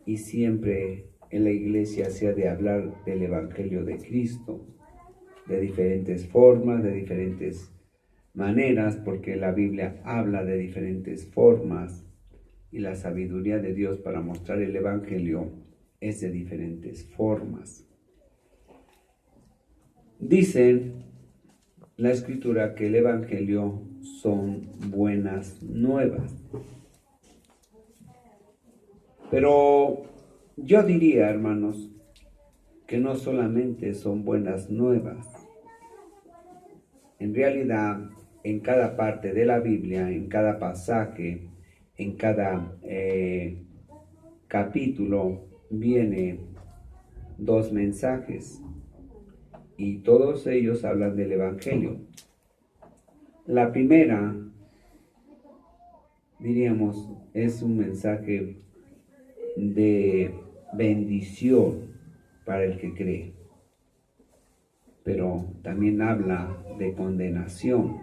y siempre en la iglesia se ha de hablar del Evangelio de Cristo, de diferentes formas, de diferentes maneras, porque la Biblia habla de diferentes formas y la sabiduría de Dios para mostrar el Evangelio es de diferentes formas. Dice la Escritura que el Evangelio son buenas nuevas. Pero yo diría, hermanos, que no solamente son buenas nuevas. En realidad, en cada parte de la Biblia, en cada pasaje, en cada capítulo, viene dos mensajes y todos ellos hablan del Evangelio. La primera, diríamos, es un mensaje de bendición para el que cree, pero también habla de condenación.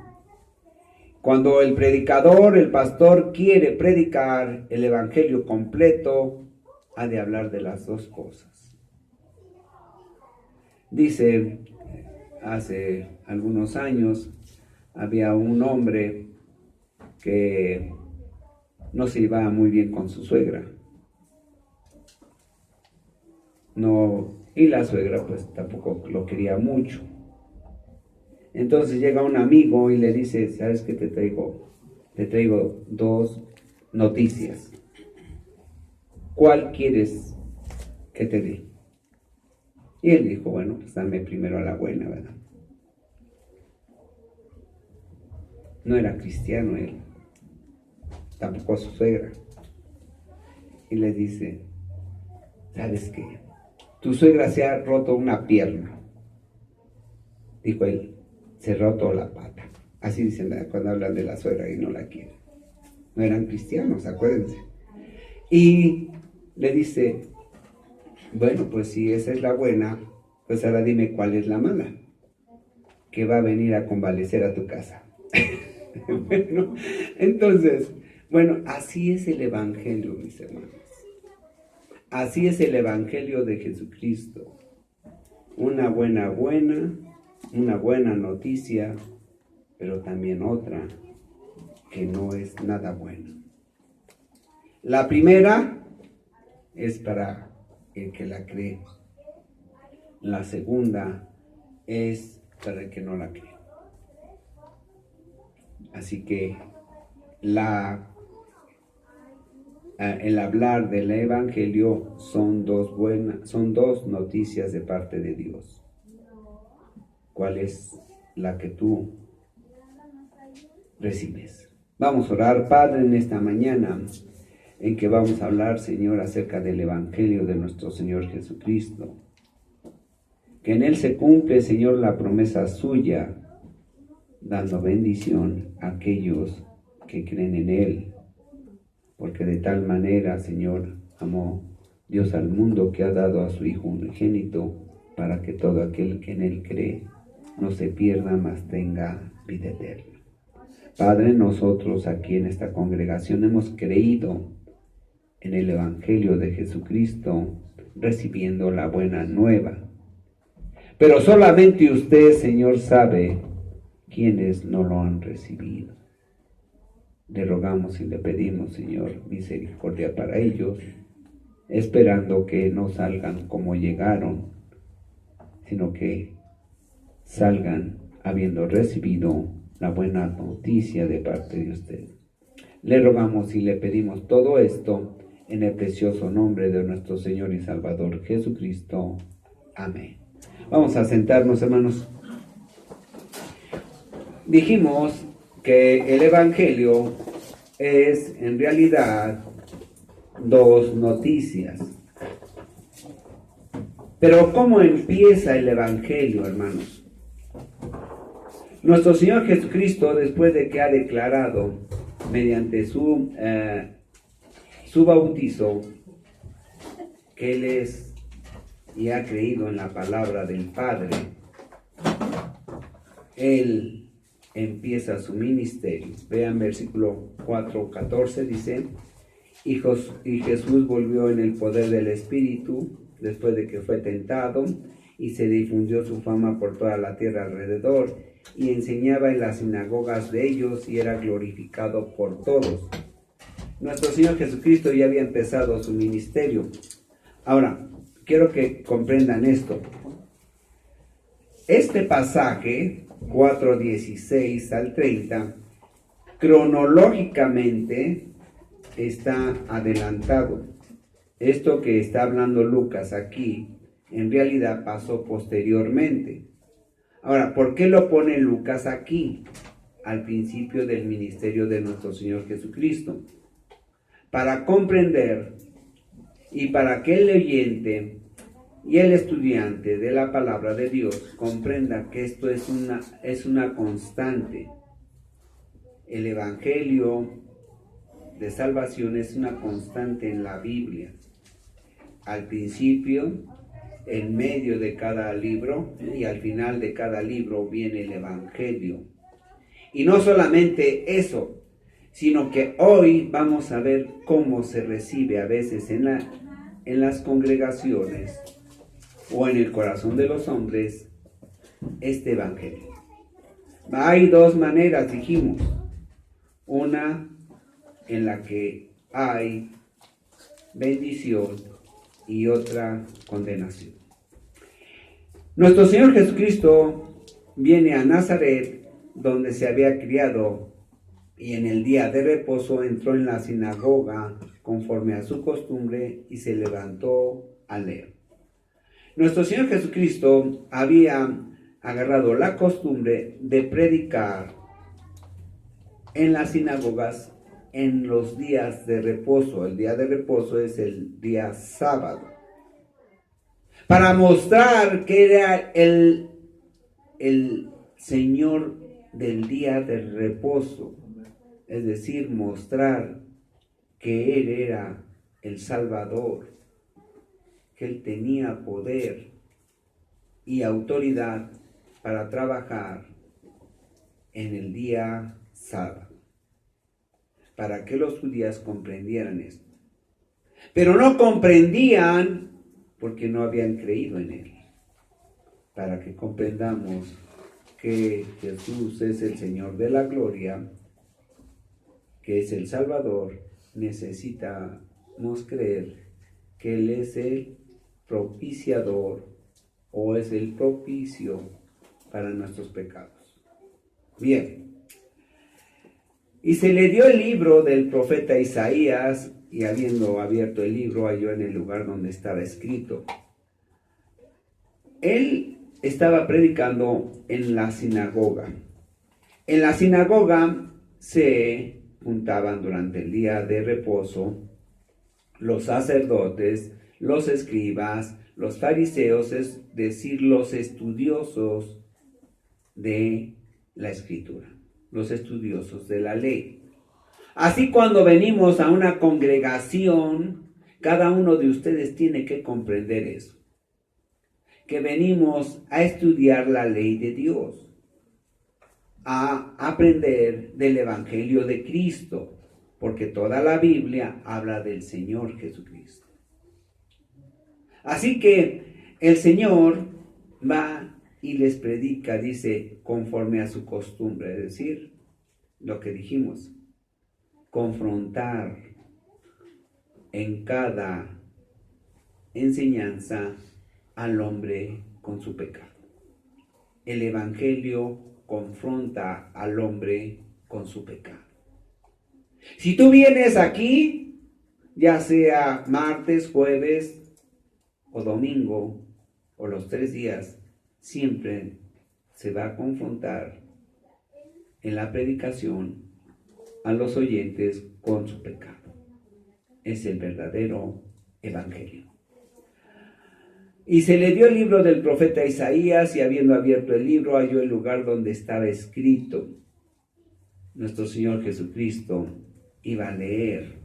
Cuando el predicador, el pastor, quiere predicar el Evangelio completo, ha de hablar de las dos cosas. Dice, hace algunos años había un hombre que no se llevaba muy bien con su suegra. Y la suegra pues tampoco lo quería mucho. Entonces llega un amigo y le dice, ¿sabes qué te traigo? Te traigo dos noticias. ¿Cuál quieres que te dé? Y él dijo, bueno, pues dame primero la buena, ¿verdad? No era cristiano él, tampoco su suegra. Y le dice, ¿sabes qué? Tu suegra se ha roto una pierna. Dijo él, se roto la pata. Así dicen cuando hablan de la suegra y no la quieren. No eran cristianos, acuérdense. Y le dice, bueno, pues si esa es la buena, pues ahora dime cuál es la mala, que va a venir a convalecer a tu casa. Bueno, entonces, así es el Evangelio, mis hermanos. Así es el Evangelio de Jesucristo. Una buena noticia, pero también otra que no es nada buena. La primera es para el que la cree. La segunda es para el que no la cree. Así que el hablar del Evangelio son dos noticias de parte de Dios. ¿Cuál es la que tú recibes? Vamos a orar, Padre, en esta mañana en que vamos a hablar, Señor, acerca del Evangelio de nuestro Señor Jesucristo. Que en Él se cumple, Señor, la promesa suya, dando bendición a aquellos que creen en Él. Porque de tal manera, Señor, amó Dios al mundo que ha dado a su Hijo unigénito, para que todo aquel que en Él cree no se pierda, mas tenga vida eterna. Padre, nosotros aquí en esta congregación hemos creído en el Evangelio de Jesucristo, recibiendo la buena nueva. Pero solamente usted, Señor, sabe quiénes no lo han recibido. Le rogamos y le pedimos, Señor, misericordia para ellos, esperando que no salgan como llegaron, sino que salgan habiendo recibido la buena noticia de parte de usted. Le rogamos y le pedimos todo esto en el precioso nombre de nuestro Señor y Salvador Jesucristo. Amén. Vamos a sentarnos, hermanos. Dijimos que el Evangelio es en realidad dos noticias. Pero ¿cómo empieza el Evangelio, hermanos? Nuestro Señor Jesucristo, después de que ha declarado mediante su bautizo que Él es y ha creído en la palabra del Padre, Él empieza su ministerio. Vean versículo 4:14, dice, y Jesús volvió en el poder del Espíritu después de que fue tentado, y se difundió su fama por toda la tierra alrededor, y enseñaba en las sinagogas de ellos y era glorificado por todos. Nuestro Señor Jesucristo ya había empezado su ministerio. Ahora, quiero que comprendan esto. Este pasaje, 4:16 al 30, cronológicamente está adelantado. Esto que está hablando Lucas aquí, en realidad pasó posteriormente. Ahora, ¿por qué lo pone Lucas aquí, al principio del ministerio de nuestro Señor Jesucristo? Para comprender y para que el oyente y el estudiante de la palabra de Dios comprenda que esto es una constante. El Evangelio de salvación es una constante en la Biblia. Al principio, en medio de cada libro y al final de cada libro viene el Evangelio. Y no solamente eso, sino que hoy vamos a ver cómo se recibe a veces en las congregaciones o en el corazón de los hombres este Evangelio. Hay dos maneras, dijimos. Una en la que hay bendición y otra condenación. Nuestro Señor Jesucristo viene a Nazaret, donde se había criado, y en el día de reposo entró en la sinagoga conforme a su costumbre y se levantó a leer. Nuestro Señor Jesucristo había agarrado la costumbre de predicar en las sinagogas en los días de reposo. El día de reposo es el día sábado. Para mostrar que era el Señor del día de reposo. Es decir, mostrar que Él era el Salvador, que Él tenía poder y autoridad para trabajar en el día sábado, para que los judíos comprendieran esto. Pero no comprendían porque no habían creído en Él. Para que comprendamos que Jesús es el Señor de la gloria, que es el Salvador, necesitamos creer que Él es el propiciador o es el propicio para nuestros pecados. Bien. Y se le dio el libro del profeta Isaías, y habiendo abierto el libro, halló en el lugar donde estaba escrito. Él estaba predicando en la sinagoga. En la sinagoga se juntaban durante el día de reposo los sacerdotes, los escribas, los fariseos, es decir, los estudiosos de la Escritura, los estudiosos de la ley. Así, cuando venimos a una congregación, cada uno de ustedes tiene que comprender eso, que venimos a estudiar la ley de Dios, a aprender del Evangelio de Cristo, porque toda la Biblia habla del Señor Jesucristo. Así que el Señor va y les predica, dice, conforme a su costumbre, es decir, lo que dijimos, confrontar en cada enseñanza al hombre con su pecado. El Evangelio confronta al hombre con su pecado. Si tú vienes aquí, ya sea martes, jueves o domingo, o los 3 días, siempre se va a confrontar en la predicación a los oyentes con su pecado. Es el verdadero Evangelio. Y se le dio el libro del profeta Isaías, y habiendo abierto el libro, halló el lugar donde estaba escrito. Nuestro Señor Jesucristo iba a leer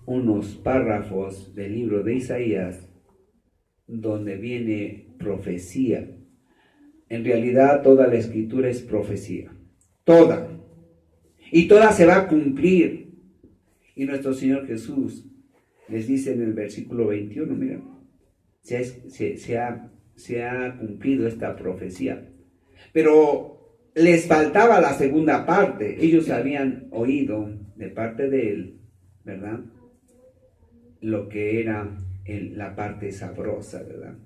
unos párrafos del libro de Isaías, donde viene profecía. En realidad, toda la Escritura es profecía. Toda. Y toda se va a cumplir. Y nuestro Señor Jesús les dice en el versículo 21, mira, se ha cumplido esta profecía. Pero les faltaba la segunda parte. Ellos habían oído de parte de Él, ¿verdad? Lo que era la parte sabrosa, ¿verdad?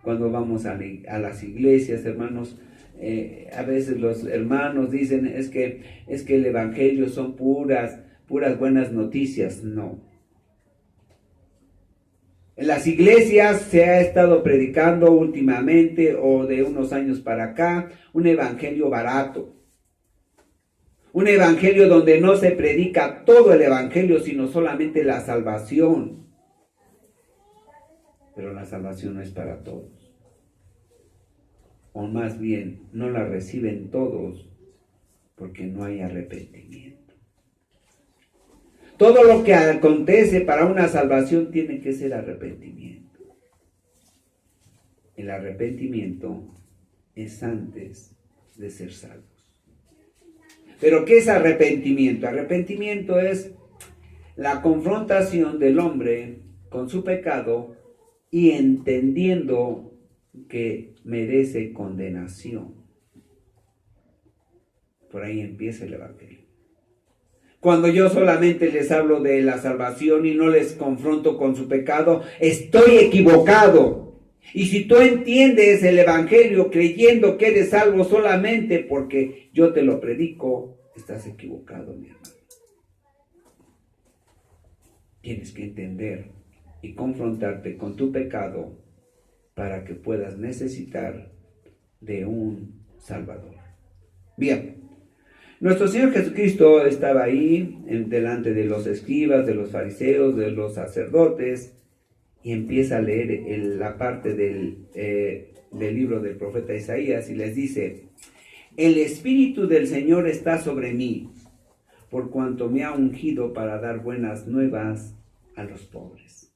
Cuando vamos a las iglesias, hermanos, a veces los hermanos dicen, es que el evangelio son puras buenas noticias. No. En las iglesias se ha estado predicando últimamente o de unos años para acá un evangelio barato. Un evangelio donde no se predica todo el evangelio, sino solamente la salvación. Pero la salvación no es para todos. O más bien, no la reciben todos porque no hay arrepentimiento. Todo lo que acontece para una salvación tiene que ser arrepentimiento. El arrepentimiento es antes de ser salvos. ¿Pero qué es arrepentimiento? Arrepentimiento es la confrontación del hombre con su pecado y entendiendo que merece condenación. Por ahí empieza el evangelio. Cuando yo solamente les hablo de la salvación y no les confronto con su pecado, estoy equivocado. Y si tú entiendes el evangelio creyendo que eres salvo solamente porque yo te lo predico, estás equivocado, mi hermano. Tienes que entender y confrontarte con tu pecado para que puedas necesitar de un Salvador. Bien. Nuestro Señor Jesucristo estaba ahí, delante de los escribas, de los fariseos, de los sacerdotes, y empieza a leer la parte del libro del profeta Isaías, y les dice, el Espíritu del Señor está sobre mí, por cuanto me ha ungido para dar buenas nuevas a los pobres.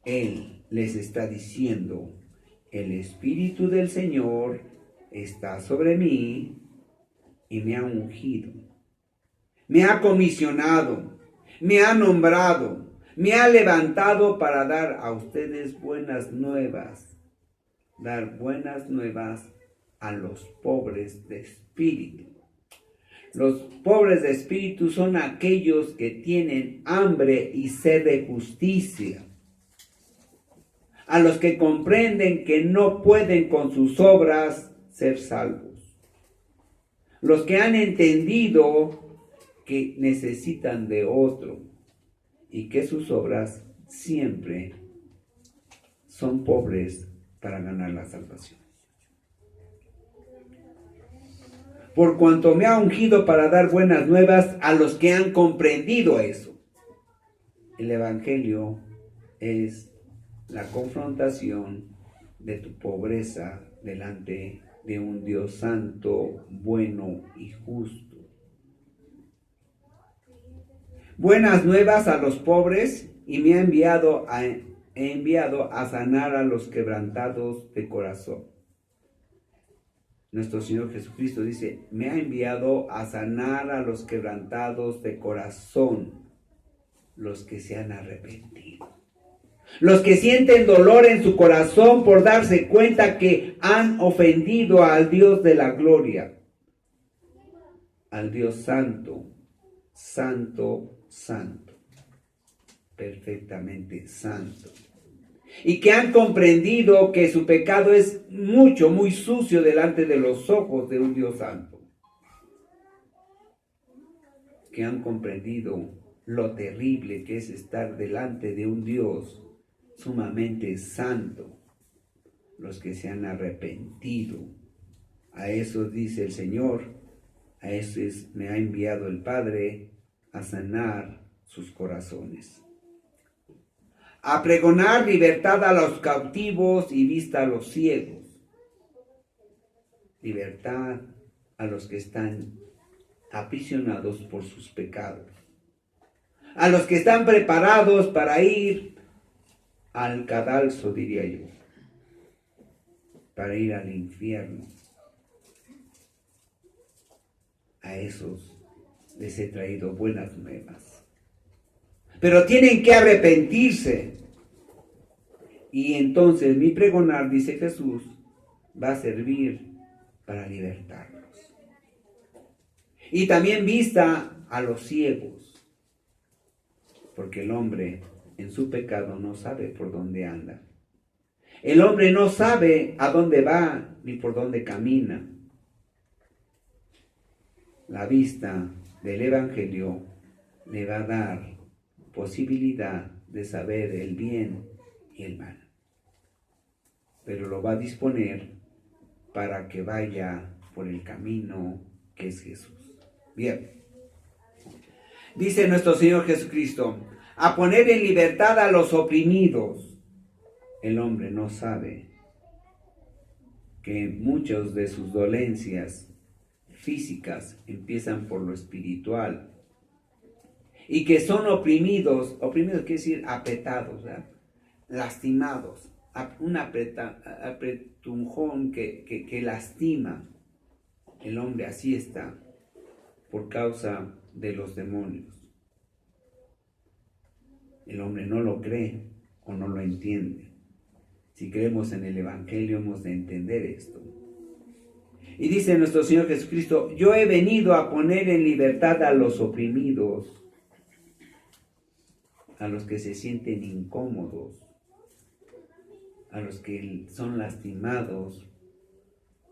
Él les está diciendo, el Espíritu del Señor está sobre mí y me ha ungido, me ha comisionado, me ha nombrado, me ha levantado para dar a ustedes buenas nuevas, dar buenas nuevas a los pobres de espíritu. Los pobres de espíritu son aquellos que tienen hambre y sed de justicia, a los que comprenden que no pueden con sus obras ser salvos. Los que han entendido que necesitan de otro y que sus obras siempre son pobres para ganar la salvación. Por cuanto me ha ungido para dar buenas nuevas a los que han comprendido eso. El evangelio es la confrontación de tu pobreza delante de un Dios santo, bueno y justo. Buenas nuevas a los pobres, y me ha enviado a sanar a los quebrantados de corazón. Nuestro Señor Jesucristo dice, me ha enviado a sanar a los quebrantados de corazón, los que se han arrepentido. Los que sienten dolor en su corazón por darse cuenta que han ofendido al Dios de la gloria, al Dios santo, santo, santo, perfectamente santo. Y que han comprendido que su pecado es mucho, muy sucio delante de los ojos de un Dios santo. Que han comprendido lo terrible que es estar delante de un Dios sumamente santo, los que se han arrepentido. A eso dice el Señor, a eso me ha enviado el Padre a sanar sus corazones. A pregonar libertad a los cautivos y vista a los ciegos. Libertad a los que están aprisionados por sus pecados. A los que están preparados para ir al cadalso, diría yo, para ir al infierno. a esos les he traído buenas nuevas. Pero tienen que arrepentirse. Y entonces mi pregonar, dice Jesús, va a servir para libertarlos. Y también vista a los ciegos, porque el hombre en su pecado no sabe por dónde anda. El hombre no sabe a dónde va ni por dónde camina. La vista del Evangelio le va a dar posibilidad de saber el bien y el mal. Pero lo va a disponer para que vaya por el camino que es Jesús. Bien. Dice nuestro Señor Jesucristo, a poner en libertad a los oprimidos. El hombre no sabe que muchas de sus dolencias físicas empiezan por lo espiritual y que son oprimidos quiere decir apretados, ¿verdad? Lastimados, un apretujón que lastima. El hombre así está por causa de los demonios. El hombre no lo cree o no lo entiende. Si creemos en el Evangelio hemos de entender esto. Y dice nuestro Señor Jesucristo, yo he venido a poner en libertad a los oprimidos, a los que se sienten incómodos, a los que son lastimados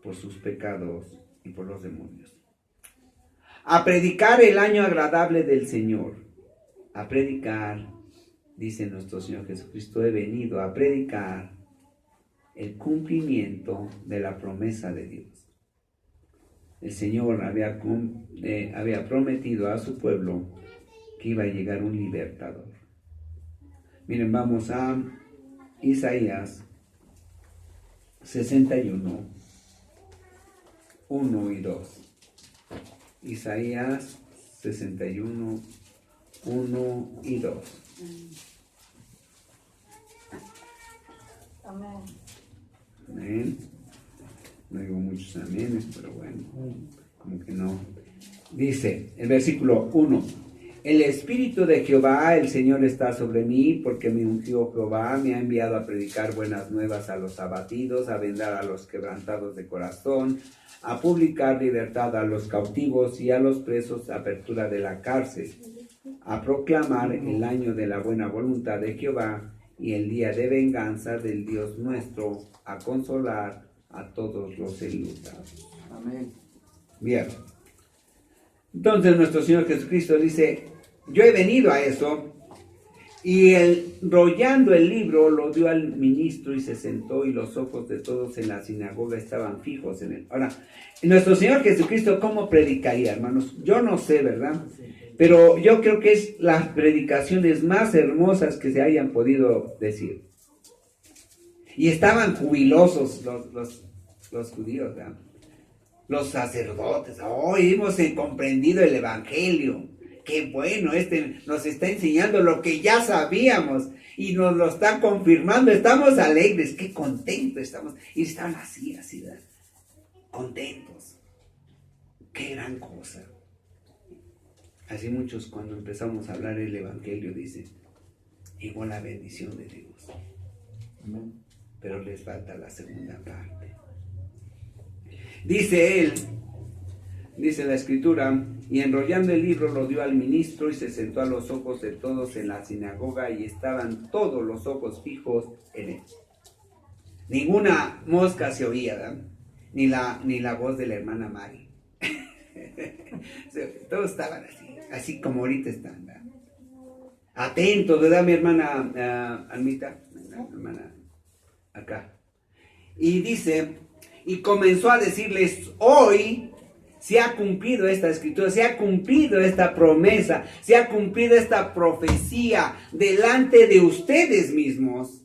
por sus pecados y por los demonios. A predicar el año agradable del Señor. A predicar, dice nuestro Señor Jesucristo, he venido a predicar el cumplimiento de la promesa de Dios. El Señor había prometido a su pueblo que iba a llegar un libertador. Miren, vamos a Isaías 61, 1 y 2. Isaías 61, 1 y 2. Amén. Amén. No digo muchos amenes, pero bueno, como que no. Dice el versículo 1. El Espíritu de Jehová, el Señor, está sobre mí, porque me ungió Jehová, me ha enviado a predicar buenas nuevas a los abatidos, a vendar a los quebrantados de corazón, a publicar libertad a los cautivos y a los presos, apertura de la cárcel, a proclamar el año de la buena voluntad de Jehová y el día de venganza del Dios nuestro, a consolar a todos los enlutados. Amén. Bien. Entonces nuestro Señor Jesucristo dice, yo he venido a eso, y enrollando el libro lo dio al ministro y se sentó, y los ojos de todos en la sinagoga estaban fijos en él. Ahora, nuestro Señor Jesucristo, ¿cómo predicaría, hermanos? Yo no sé, ¿verdad? Pero yo creo que es las predicaciones más hermosas que se hayan podido decir. Y estaban jubilosos los judíos, ¿verdad? Los sacerdotes. Hoy hemos comprendido el Evangelio. Qué bueno, nos está enseñando lo que ya sabíamos y nos lo está confirmando. Estamos alegres, qué contentos estamos. Y estaban así, ¿verdad? Contentos. Qué gran cosa. Así muchos cuando empezamos a hablar el Evangelio dicen, llegó la bendición de Dios. Amén. Pero les falta la segunda parte. Dice él, dice la Escritura, y enrollando el libro lo dio al ministro y se sentó a los ojos de todos en la sinagoga y estaban todos los ojos fijos en él. Ninguna mosca se oía, ¿verdad? Ni la voz de la hermana Mari. Todos estaban así como ahorita están, ¿verdad? Atentos, ¿verdad, mi hermana Almita? Hermana, acá. Y dice, y comenzó a decirles, hoy se ha cumplido esta escritura, se ha cumplido esta promesa, se ha cumplido esta profecía delante de ustedes mismos.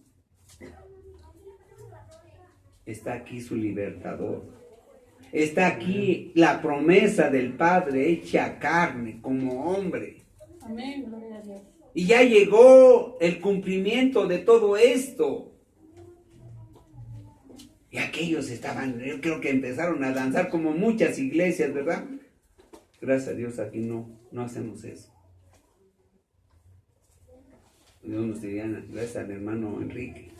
Está aquí su libertador. Está aquí la promesa del Padre hecha carne como hombre. Amén, gloria a Dios. Y ya llegó el cumplimiento de todo esto. Y aquellos estaban, yo creo que empezaron a danzar como muchas iglesias, ¿verdad? Gracias a Dios aquí no hacemos eso. Unos dirían, gracias al hermano Enrique.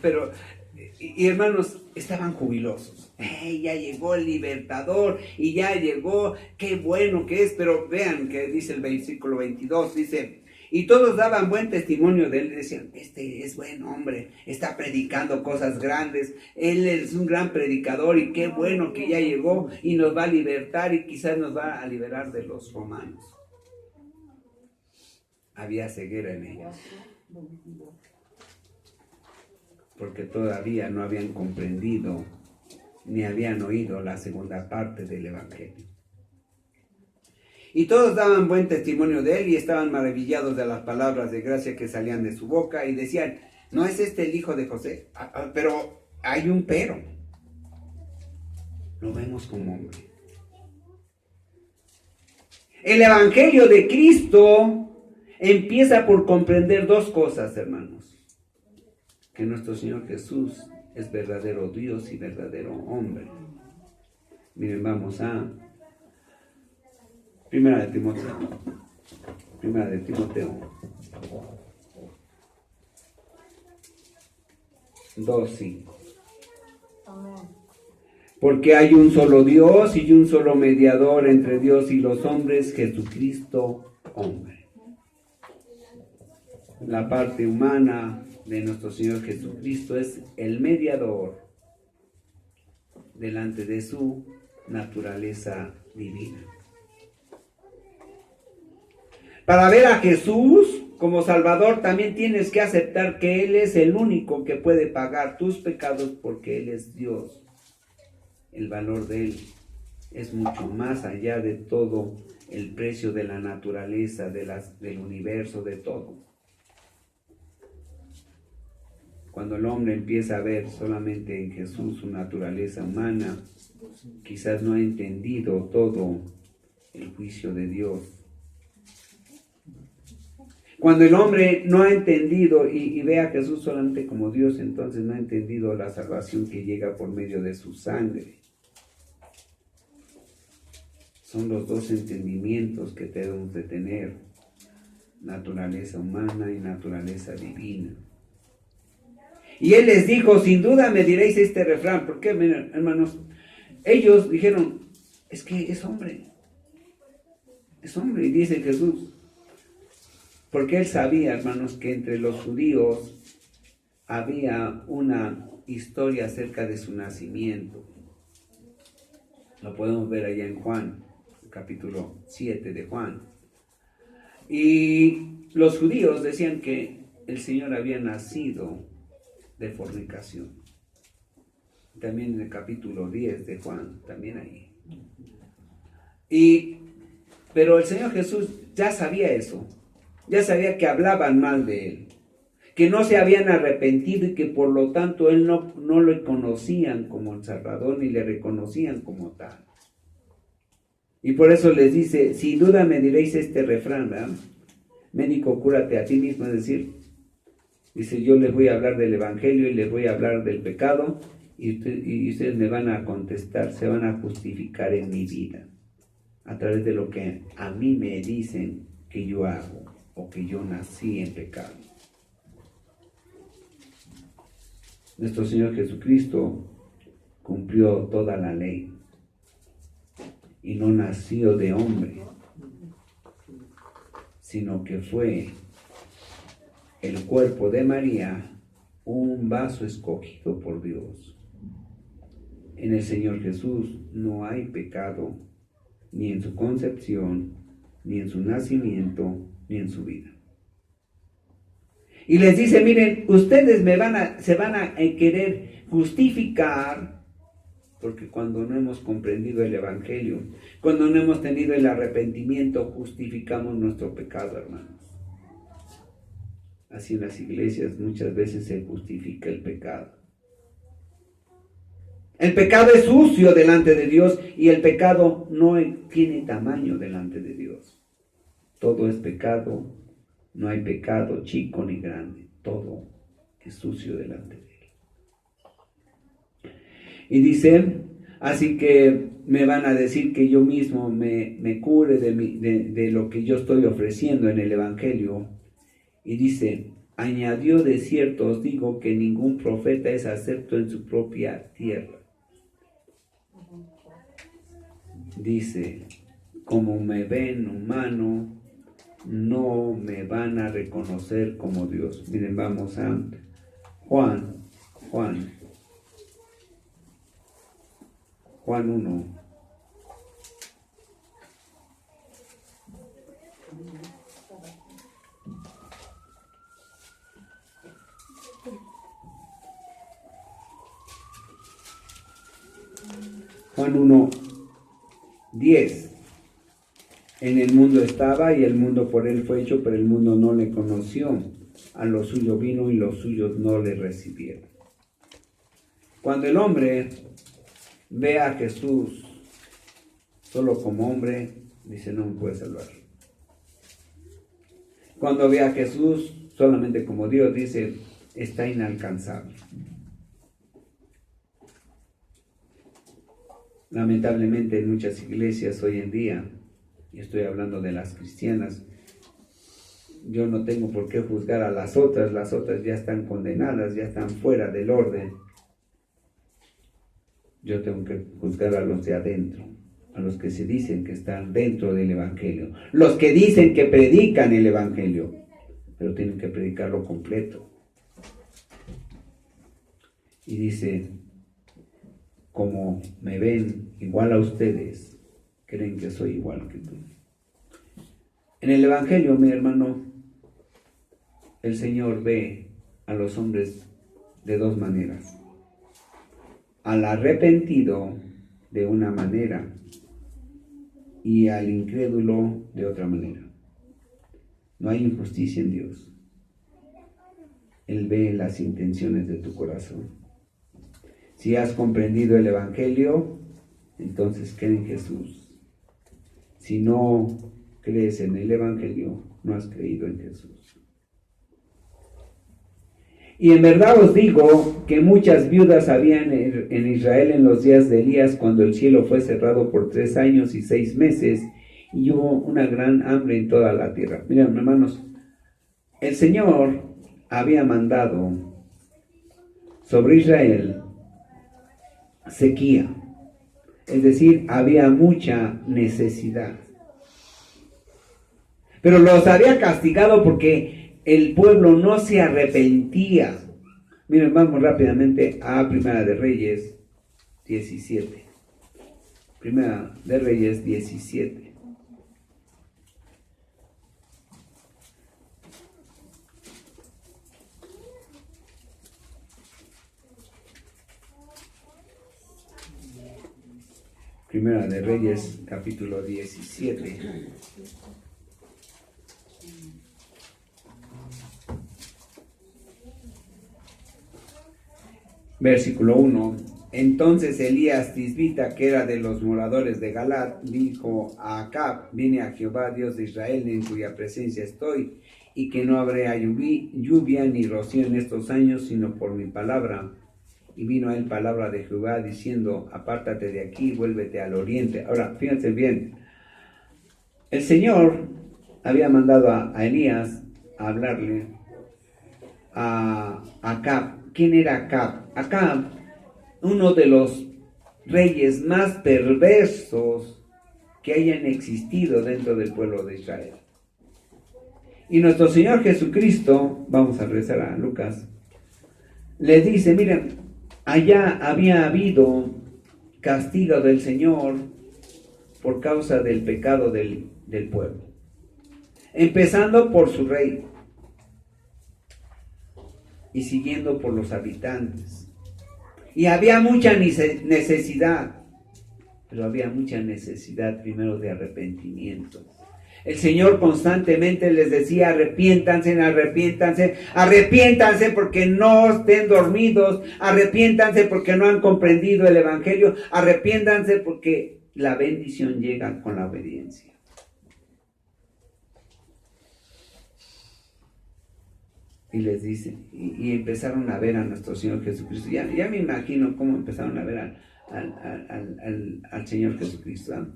Pero, y hermanos, estaban jubilosos. Ya llegó el libertador y ya llegó, qué bueno que es. Pero vean que dice el versículo 22, dice, y todos daban buen testimonio de él. Decían, este es buen hombre, está predicando cosas grandes. Él es un gran predicador y qué bueno que ya llegó y nos va a libertar y quizás nos va a liberar de los romanos. Había ceguera en ellos, porque todavía no habían comprendido ni habían oído la segunda parte del Evangelio. Y todos daban buen testimonio de él y estaban maravillados de las palabras de gracia que salían de su boca y decían, ¿no es este el hijo de José? Pero hay un pero. Lo vemos como hombre. El Evangelio de Cristo empieza por comprender dos cosas, hermanos. Que nuestro Señor Jesús es verdadero Dios y verdadero hombre. Miren, vamos a Primera de Timoteo. Primera de Timoteo 2:5. Porque hay un solo Dios y un solo mediador entre Dios y los hombres, Jesucristo, hombre. La parte humana de nuestro Señor Jesucristo es el mediador delante de su naturaleza divina. Para ver a Jesús como Salvador también tienes que aceptar que Él es el único que puede pagar tus pecados porque Él es Dios. El valor de Él es mucho más allá de todo el precio de la naturaleza, del universo, de todo. Cuando el hombre empieza a ver solamente en Jesús su naturaleza humana, quizás no ha entendido todo el juicio de Dios. Cuando el hombre no ha entendido y ve a Jesús solamente como Dios, entonces no ha entendido la salvación que llega por medio de su sangre. Son los dos entendimientos que debemos de tener, naturaleza humana y naturaleza divina. Y él les dijo, sin duda me diréis este refrán. ¿Por qué, hermanos? Ellos dijeron, es que es hombre. Es hombre, y dice Jesús. Porque él sabía, hermanos, que entre los judíos había una historia acerca de su nacimiento. Lo podemos ver allá en Juan, capítulo 7 de Juan. Y los judíos decían que el Señor había nacido de fornicación. También en el capítulo 10 de Juan, también ahí. Pero el Señor Jesús ya sabía eso. Ya sabía que hablaban mal de Él. Que no se habían arrepentido y que por lo tanto Él no lo conocían como el Salvador ni le reconocían como tal. Y por eso les dice, sin duda me diréis este refrán, ¿verdad? Médico, cúrate a ti mismo, es decir, dice, yo les voy a hablar del Evangelio y les voy a hablar del pecado y ustedes me van a contestar, se van a justificar en mi vida a través de lo que a mí me dicen que yo hago o que yo nací en pecado. Nuestro Señor Jesucristo cumplió toda la ley y no nació de hombre, sino que fue el cuerpo de María, un vaso escogido por Dios. En el Señor Jesús no hay pecado, ni en su concepción, ni en su nacimiento, ni en su vida. Y les dice, miren, ustedes se van a querer justificar, porque cuando no hemos comprendido el Evangelio, cuando no hemos tenido el arrepentimiento, justificamos nuestro pecado, hermanos. Así en las iglesias muchas veces se justifica el pecado. El pecado es sucio delante de Dios y el pecado no tiene tamaño delante de Dios. Todo es pecado, no hay pecado chico ni grande, todo es sucio delante de Él. Y dice, Así que me van a decir que yo mismo me cure de lo que yo estoy ofreciendo en el Evangelio. Y dice, añadió: de cierto os digo que ningún profeta es acepto en su propia tierra. Dice, como me ven humano, no me van a reconocer como Dios. Miren, vamos a Juan 1. Juan 1:10. En el mundo estaba y el mundo por él fue hecho, pero el mundo no le conoció. A lo suyo vino y los suyos no le recibieron. Cuando el hombre ve a Jesús solo como hombre, dice, no me puede salvar. Cuando ve a Jesús solamente como Dios, dice, está inalcanzable. Lamentablemente en muchas iglesias hoy en día, y estoy hablando de las cristianas, yo no tengo por qué juzgar a las otras ya están condenadas, ya están fuera del orden. Yo tengo que juzgar a los de adentro, a los que se dicen que están dentro del Evangelio, los que dicen que predican el Evangelio, pero tienen que predicarlo completo. Y dice, como me ven igual a ustedes, creen que soy igual que tú. En el Evangelio, mi hermano, el Señor ve a los hombres de dos maneras. Al arrepentido de una manera y al incrédulo de otra manera. No hay injusticia en Dios. Él ve las intenciones de tu corazón. Si has comprendido el Evangelio, entonces cree en Jesús. Si no crees en el Evangelio, no has creído en Jesús. Y en verdad os digo que muchas viudas habían en Israel en los días de Elías, cuando el cielo fue cerrado por 3 años y 6 meses, y hubo una gran hambre en toda la tierra. Miren, hermanos, el Señor había mandado sobre Israel sequía, es decir, había mucha necesidad. Pero los había castigado porque el pueblo no se arrepentía. Miren, vamos rápidamente a Primera de Reyes 17. Primera de Reyes 17. Primera de Reyes, capítulo 17. Versículo 1. Entonces Elías Tisbita, que era de los moradores de Galat, dijo a Acab: vine a Jehová, Dios de Israel, en cuya presencia estoy, y que no habrá lluvia ni rocío en estos años, sino por mi palabra. Y vino a él palabra de Jehová, diciendo: apártate de aquí, vuélvete al oriente. Ahora, fíjense bien, el Señor había mandado a Elías a hablarle a Acab. ¿Quién era Acab? Acab, uno de los reyes más perversos que hayan existido dentro del pueblo de Israel. Y nuestro Señor Jesucristo, vamos a regresar a Lucas, le dice: miren, allá había habido castigo del Señor por causa del pecado del pueblo, empezando por su rey y siguiendo por los habitantes. Y había mucha necesidad, pero había mucha necesidad primero de arrepentimiento. El Señor constantemente les decía: arrepiéntanse, arrepiéntanse, arrepiéntanse porque no estén dormidos, arrepiéntanse porque no han comprendido el Evangelio, arrepiéntanse porque la bendición llega con la obediencia. Y les dice, y empezaron a ver a nuestro Señor Jesucristo. Ya me imagino cómo empezaron a ver al Señor Jesucristo.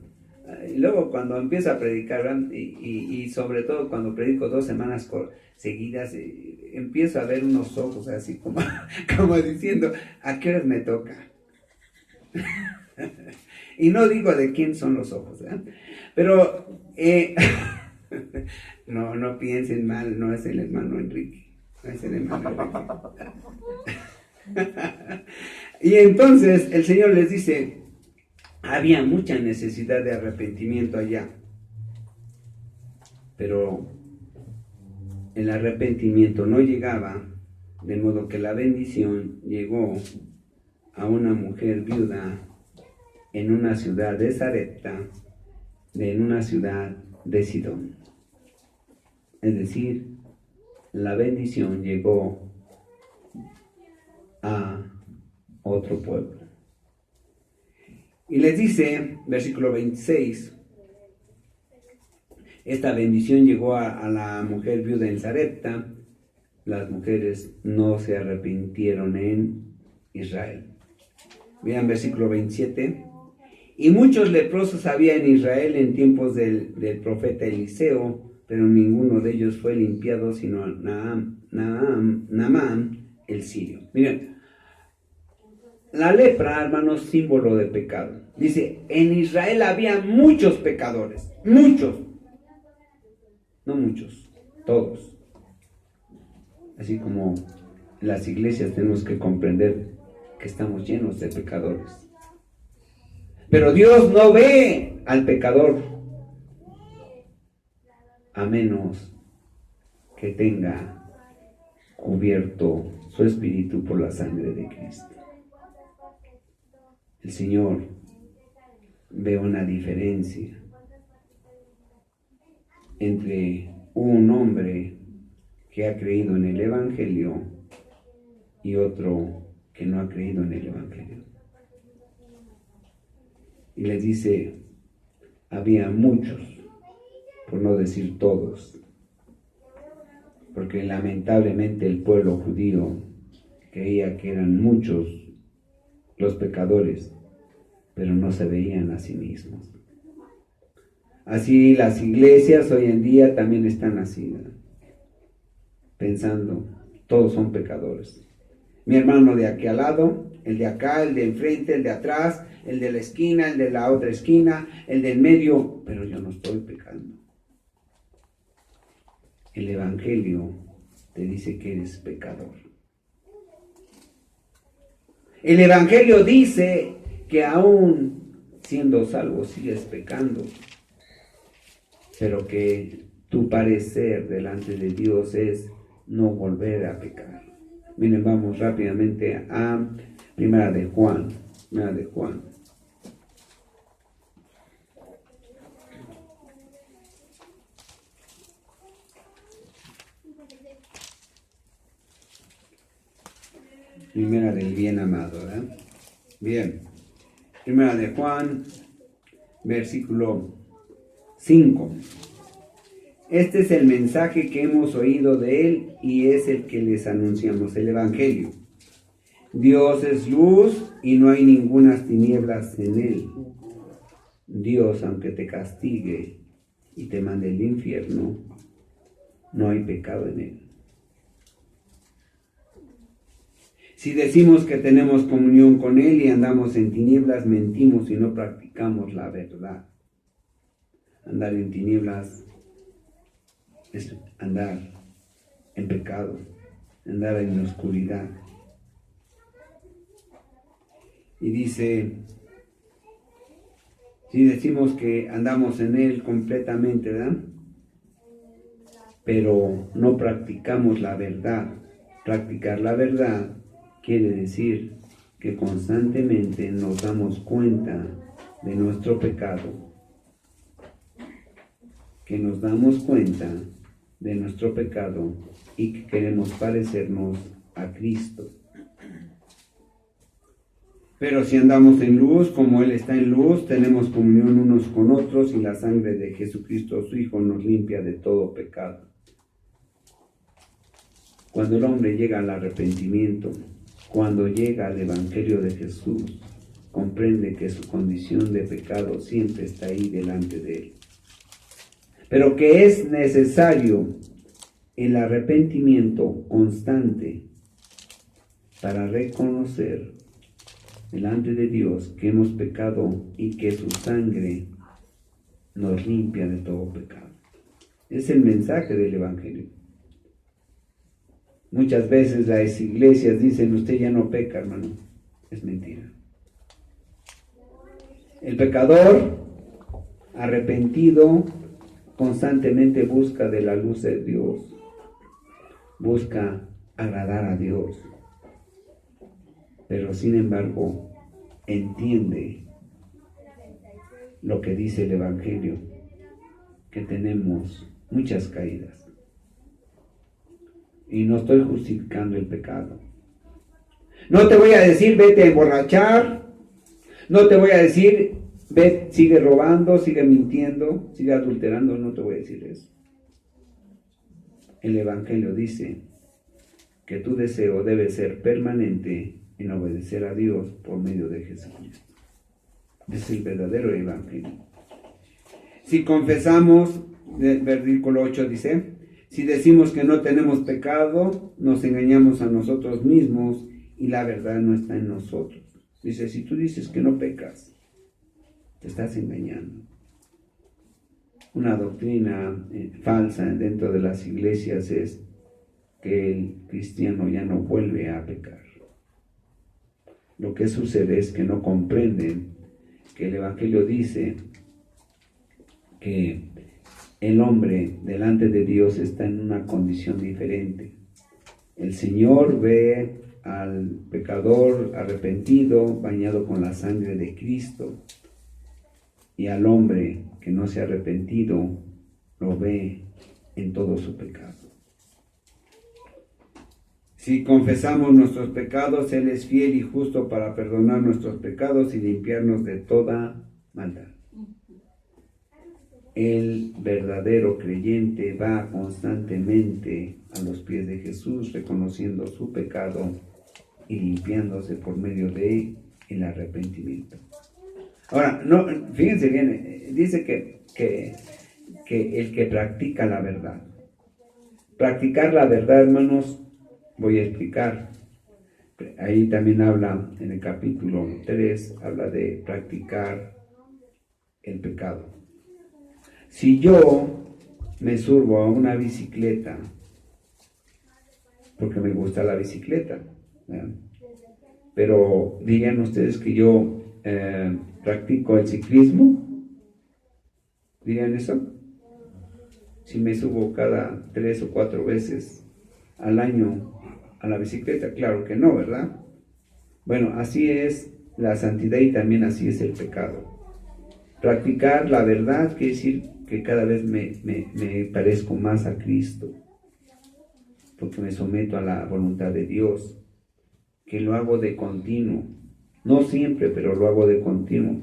Y luego cuando empiezo a predicar, y sobre todo cuando predico 2 semanas seguidas, empiezo a ver unos ojos así como diciendo, ¿a qué horas me toca? Y no digo de quién son los ojos, pero no piensen mal, no es el hermano Enrique, no es el hermano Enrique. Y entonces el Señor les dice, había mucha necesidad de arrepentimiento allá, pero el arrepentimiento no llegaba, de modo que la bendición llegó a una mujer viuda en una ciudad de Sarepta, en una ciudad de Sidón. Es decir, la bendición llegó a otro pueblo. Y les dice, versículo 26, esta bendición llegó a la mujer viuda en Sarepta. Las mujeres no se arrepintieron en Israel. Vean versículo 27. Y muchos leprosos había en Israel en tiempos del profeta Eliseo, pero ninguno de ellos fue limpiado, sino Naamán el sirio. Miren, la lepra, hermanos, símbolo de pecado. Dice, en Israel había muchos pecadores, muchos. No muchos, todos. Así como en las iglesias tenemos que comprender que estamos llenos de pecadores. Pero Dios no ve al pecador a menos que tenga cubierto su espíritu por la sangre de Cristo. El Señor ve una diferencia entre un hombre que ha creído en el Evangelio y otro que no ha creído en el Evangelio. Y les dice, había muchos, por no decir todos, porque lamentablemente el pueblo judío creía que eran muchos los pecadores, pero no se veían a sí mismos. Así las iglesias hoy en día también están así, ¿verdad? Pensando, todos son pecadores. Mi hermano de aquí al lado, el de acá, el de enfrente, el de atrás, el de la esquina, el de la otra esquina, el del medio, pero yo no estoy pecando. El Evangelio te dice que eres pecador. El Evangelio dice que aún siendo salvo sigues pecando, pero que tu parecer delante de Dios es no volver a pecar. Miren, vamos rápidamente a Primera de Juan. Primera de Juan. Primera del bien amado, ¿verdad? Bien. Primera de Juan, versículo 5. Este es el mensaje que hemos oído de él y es el que les anunciamos, el Evangelio. Dios es luz y no hay ningunas tinieblas en él. Dios, aunque te castigue y te mande al infierno, no hay pecado en él. Si decimos que tenemos comunión con él y andamos en tinieblas, mentimos y no practicamos la verdad. Andar en tinieblas es andar en pecado, andar en la oscuridad. Y dice, si decimos que andamos en él completamente, ¿verdad? Pero no practicamos la verdad. Practicar la verdad quiere decir que constantemente nos damos cuenta de nuestro pecado, que nos damos cuenta de nuestro pecado y que queremos parecernos a Cristo. Pero si andamos en luz, como Él está en luz, tenemos comunión unos con otros y la sangre de Jesucristo, su Hijo, nos limpia de todo pecado. Cuando el hombre llega al arrepentimiento, cuando llega al Evangelio de Jesús, comprende que su condición de pecado siempre está ahí delante de él, pero que es necesario el arrepentimiento constante para reconocer delante de Dios que hemos pecado y que su sangre nos limpia de todo pecado. Es el mensaje del Evangelio. Muchas veces las iglesias dicen, usted ya no peca, hermano. Es mentira. El pecador arrepentido constantemente busca de la luz de Dios, busca agradar a Dios, pero sin embargo entiende lo que dice el Evangelio, que tenemos muchas caídas. Y no estoy justificando el pecado. No te voy a decir, vete a emborrachar. No te voy a decir, ve, sigue robando, sigue mintiendo, sigue adulterando. No te voy a decir eso. El Evangelio dice que tu deseo debe ser permanente en obedecer a Dios por medio de Jesucristo. Es el verdadero Evangelio. Si confesamos, el versículo 8 dice, si decimos que no tenemos pecado, nos engañamos a nosotros mismos y la verdad no está en nosotros. Dice, si tú dices que no pecas, te estás engañando. Una doctrina falsa dentro de las iglesias es que el cristiano ya no vuelve a pecar. Lo que sucede es que no comprenden que el Evangelio dice que el hombre delante de Dios está en una condición diferente. El Señor ve al pecador arrepentido, bañado con la sangre de Cristo, y al hombre que no se ha arrepentido lo ve en todo su pecado. Si confesamos nuestros pecados, Él es fiel y justo para perdonar nuestros pecados y limpiarnos de toda maldad. El verdadero creyente va constantemente a los pies de Jesús, reconociendo su pecado y limpiándose por medio de el arrepentimiento. Ahora, no, fíjense bien, dice que el que practica la verdad. Practicar la verdad, hermanos, voy a explicar. Ahí también habla, en el capítulo 3, habla de practicar el pecado. Si yo me subo a una bicicleta, porque me gusta la bicicleta, ¿verdad? Pero dirían ustedes que yo practico el ciclismo, ¿dirían eso? Si me subo cada 3 o 4 veces al año a la bicicleta, claro que no, ¿verdad? Bueno, así es la santidad y también así es el pecado. Practicar la verdad quiere decir que cada vez me parezco más a Cristo, porque me someto a la voluntad de Dios, que lo hago de continuo, no siempre, pero lo hago de continuo.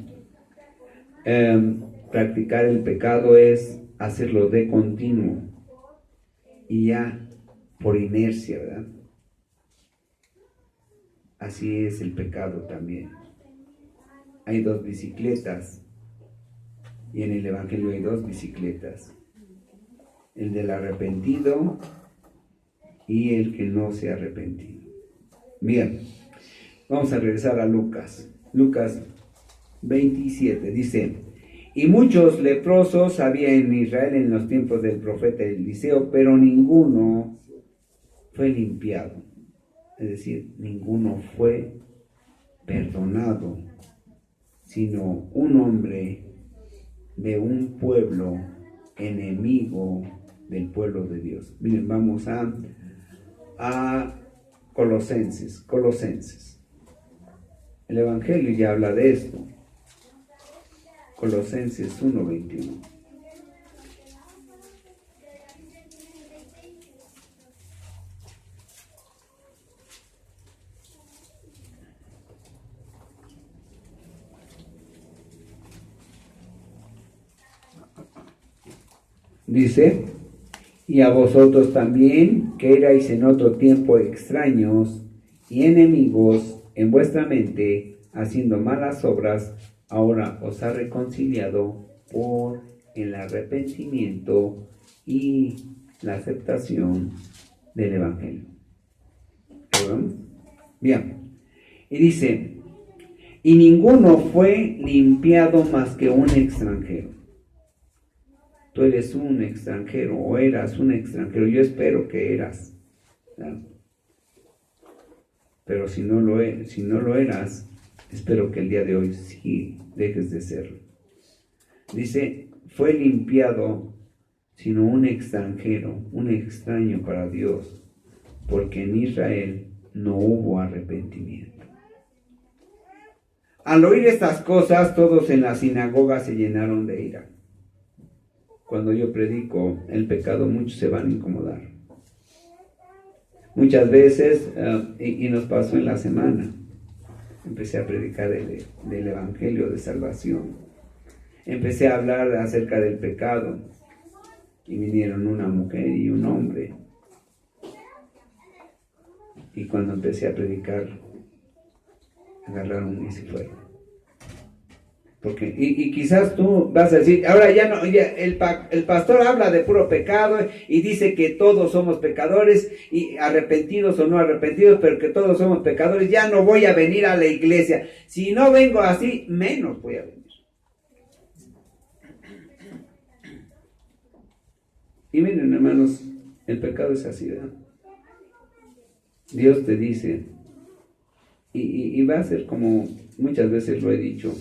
Practicar el pecado es hacerlo de continuo y ya por inercia, ¿verdad? Así es el pecado también. Hay 2 bicicletas. Y en el Evangelio hay 2 bicicletas, el del arrepentido y el que no se ha arrepentido. Bien, vamos a regresar a Lucas 27, dice, y muchos leprosos había en Israel en los tiempos del profeta Eliseo, pero ninguno fue limpiado, es decir, ninguno fue perdonado, sino un hombre de un pueblo enemigo del pueblo de Dios. Miren, vamos a Colosenses. El Evangelio ya habla de esto. Colosenses 1:21. Dice, y a vosotros también, que erais en otro tiempo extraños y enemigos en vuestra mente, haciendo malas obras, ahora os ha reconciliado por el arrepentimiento y la aceptación del Evangelio. ¿Lo vemos? Bien. Y dice, y ninguno fue limpiado más que un extranjero. Tú eres un extranjero o eras un extranjero. Yo espero que eras, ¿verdad? Pero si no lo eras, espero que el día de hoy sí dejes de serlo. Dice, fue limpiado, sino un extranjero, un extraño para Dios, porque en Israel no hubo arrepentimiento. Al oír estas cosas, todos en la sinagoga se llenaron de ira. Cuando yo predico el pecado, muchos se van a incomodar. Muchas veces, y nos pasó en la semana, empecé a predicar del Evangelio de salvación. Empecé a hablar acerca del pecado y vinieron una mujer y un hombre. Y cuando empecé a predicar, agarraron y se fueron. Porque, y quizás tú vas a decir, ahora ya no, ya el pastor habla de puro pecado y dice que todos somos pecadores, y arrepentidos o no arrepentidos, pero que todos somos pecadores, ya no voy a venir a la iglesia. Si no vengo así, menos voy a venir. Y miren, hermanos, el pecado es así, ¿verdad? Dios te dice, y va a ser como muchas veces lo he dicho.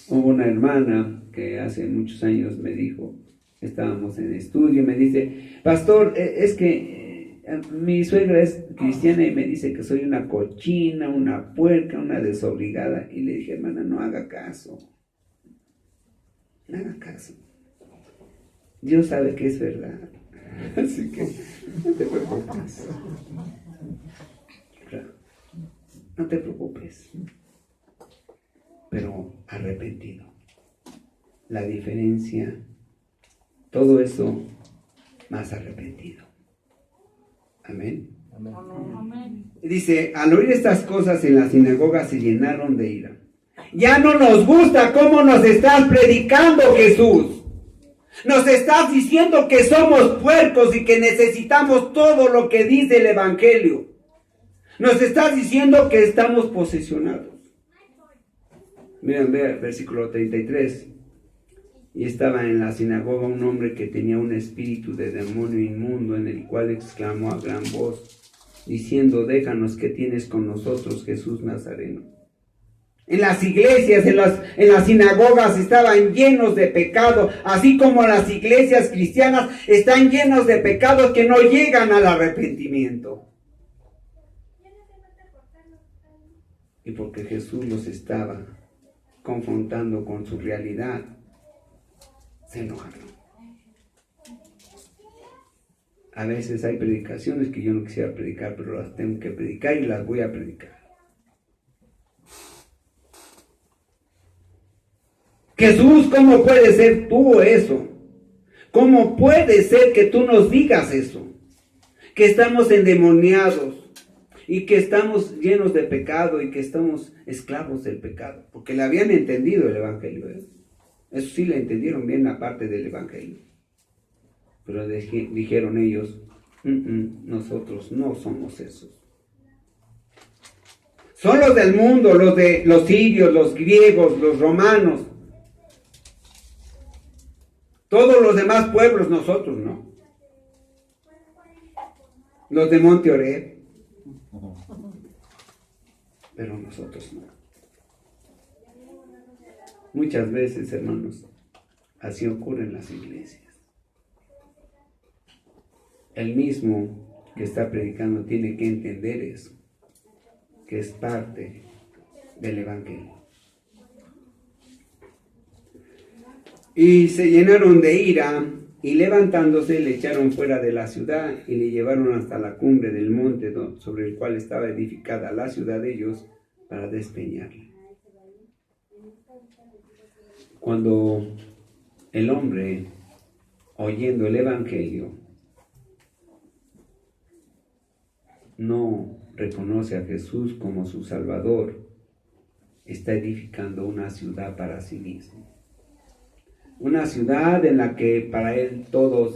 Hubo una hermana que hace muchos años me dijo, estábamos en estudio, me dice, pastor, es que mi suegra es cristiana y me dice que soy una cochina, una puerca, una desobligada. Y le dije, hermana, no haga caso. No haga caso. Dios sabe que es verdad. Así que no te preocupes. No te preocupes. Pero arrepentido. La diferencia, todo eso más arrepentido. Amén. Amén. Dice, al oír estas cosas en la sinagoga se llenaron de ira. Ya no nos gusta cómo nos estás predicando, Jesús. Nos estás diciendo que somos puercos y que necesitamos todo lo que dice el Evangelio. Nos estás diciendo que estamos posesionados. Miren, vean el versículo 33. Y estaba en la sinagoga un hombre que tenía un espíritu de demonio inmundo, en el cual exclamó a gran voz, diciendo, déjanos, que tienes con nosotros, Jesús Nazareno. En las iglesias, en las sinagogas estaban llenos de pecado, así como las iglesias cristianas están llenos de pecados que no llegan al arrepentimiento. Y porque Jesús los estaba confrontando con su realidad, se enojaron. A veces hay predicaciones que yo no quisiera predicar, pero las tengo que predicar y las voy a predicar. Jesús, ¿cómo puede ser tú eso? ¿Cómo puede ser que tú nos digas eso? Que estamos endemoniados y que estamos llenos de pecado y que estamos esclavos del pecado. Porque le habían entendido el Evangelio, ¿eh? Eso sí le entendieron bien la parte del Evangelio. Pero dijeron ellos, nosotros no somos esos. Son los del mundo, los sirios, los griegos, los romanos. Todos los demás pueblos, nosotros no. Los de Monte Oreb. Pero nosotros no. Muchas veces, hermanos, así ocurre en las iglesias. El mismo que está predicando tiene que entender eso, que es parte del Evangelio. Y se llenaron de ira, y levantándose le echaron fuera de la ciudad y le llevaron hasta la cumbre del monte sobre el cual estaba edificada la ciudad de ellos, para despeñarle. Cuando el hombre, oyendo el Evangelio, no reconoce a Jesús como su Salvador, está edificando una ciudad para sí mismo. Una ciudad en la que para él todo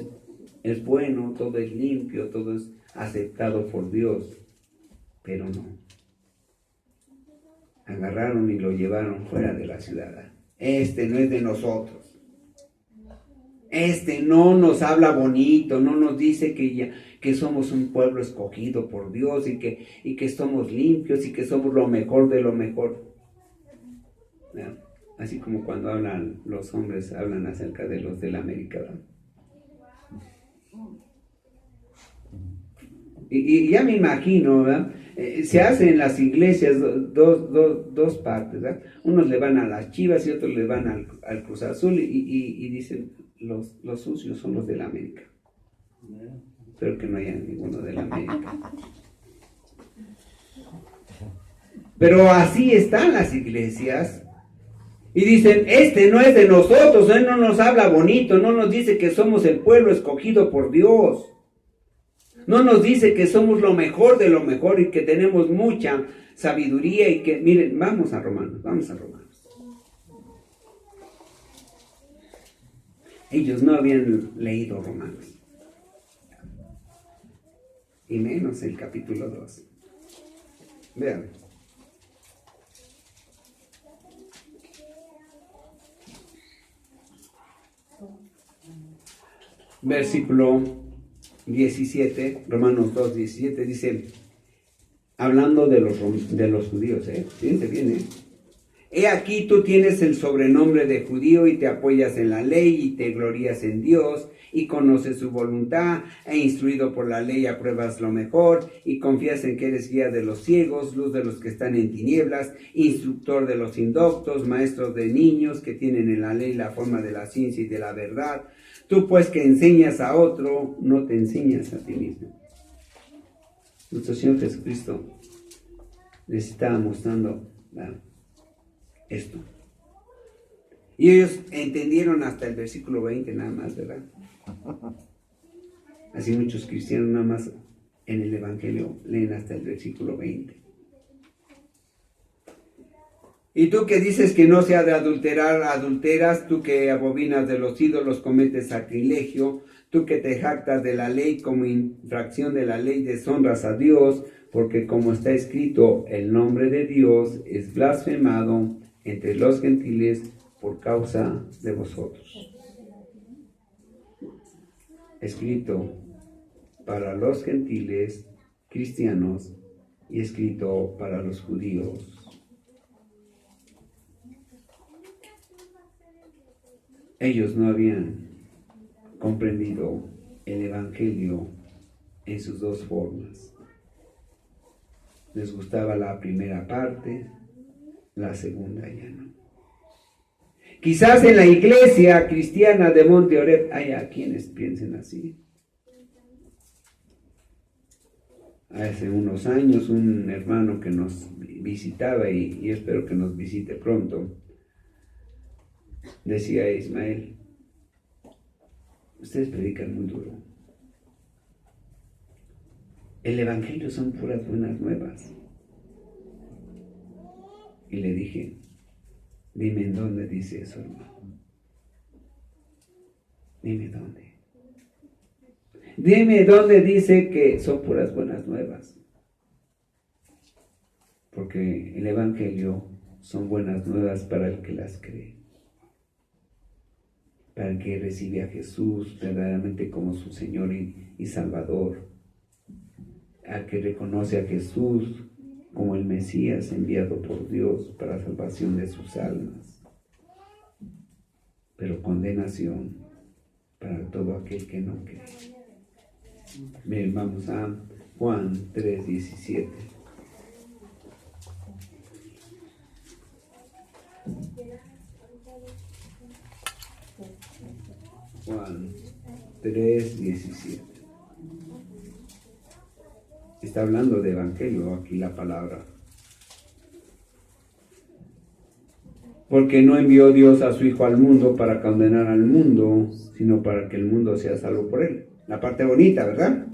es bueno, todo es limpio, todo es aceptado por Dios. Pero no. Agarraron y lo llevaron fuera de la ciudad. Este no es de nosotros. Este no nos habla bonito, no nos dice que somos un pueblo escogido por Dios y que somos limpios y que somos lo mejor de lo mejor. ¿No? Así como cuando hablan los hombres, hablan acerca de los de la América, ¿verdad? Y ya me imagino, ¿verdad? Se hace en las iglesias dos partes, ¿verdad? Unos le van a las Chivas y otros le van al Cruz Azul y dicen, los sucios son los de la América. Espero que no haya ninguno de la América. Pero así están las iglesias. Y dicen, este no es de nosotros, él no nos habla bonito, no nos dice que somos el pueblo escogido por Dios. No nos dice que somos lo mejor de lo mejor y que tenemos mucha sabiduría y que, miren, vamos a Romanos. Ellos no habían leído Romanos. Y menos el capítulo 2. Vean. Versículo 17, Romanos 2, 17, dice, hablando de los judíos, fíjense bien, he aquí tú tienes el sobrenombre de judío y te apoyas en la ley y te glorías en Dios y conoces su voluntad e instruido por la ley apruebas lo mejor y confías en que eres guía de los ciegos, luz de los que están en tinieblas, instructor de los indoctos, maestro de niños que tienen en la ley la forma de la ciencia y de la verdad. Tú pues que enseñas a otro, no te enseñas a ti mismo. Nuestro Señor Jesucristo les estaba mostrando esto. Y ellos entendieron hasta el versículo 20 nada más, ¿verdad? Así muchos cristianos nada más en el Evangelio leen hasta el versículo 20. Y tú que dices que no se ha de adulterar, adulteras, tú que abominas de los ídolos, cometes sacrilegio, tú que te jactas de la ley, como infracción de la ley deshonras a Dios, porque como está escrito, el nombre de Dios es blasfemado entre los gentiles por causa de vosotros. Escrito para los gentiles cristianos y escrito para los judíos. Ellos no habían comprendido el Evangelio en sus dos formas. Les gustaba la primera parte, la segunda ya no. Quizás en la iglesia cristiana de Monte Oreb haya quienes piensen así. Hace unos años un hermano que nos visitaba y espero que nos visite pronto, decía Ismael, ustedes predican muy duro. El Evangelio son puras buenas nuevas. Y le dije, dime en dónde dice eso, hermano. Dime dónde. Dime dónde dice que son puras buenas nuevas. Porque el Evangelio son buenas nuevas para el que las cree. Para el que recibe a Jesús verdaderamente como su Señor y Salvador. Al que reconoce a Jesús como el Mesías enviado por Dios para salvación de sus almas. Pero condenación para todo aquel que no cree. Bien, vamos a Juan 3:17. Juan 3:17. Está hablando de evangelio aquí la palabra. Porque no envió Dios a su Hijo al mundo para condenar al mundo, sino para que el mundo sea salvo por él. La parte bonita, ¿verdad?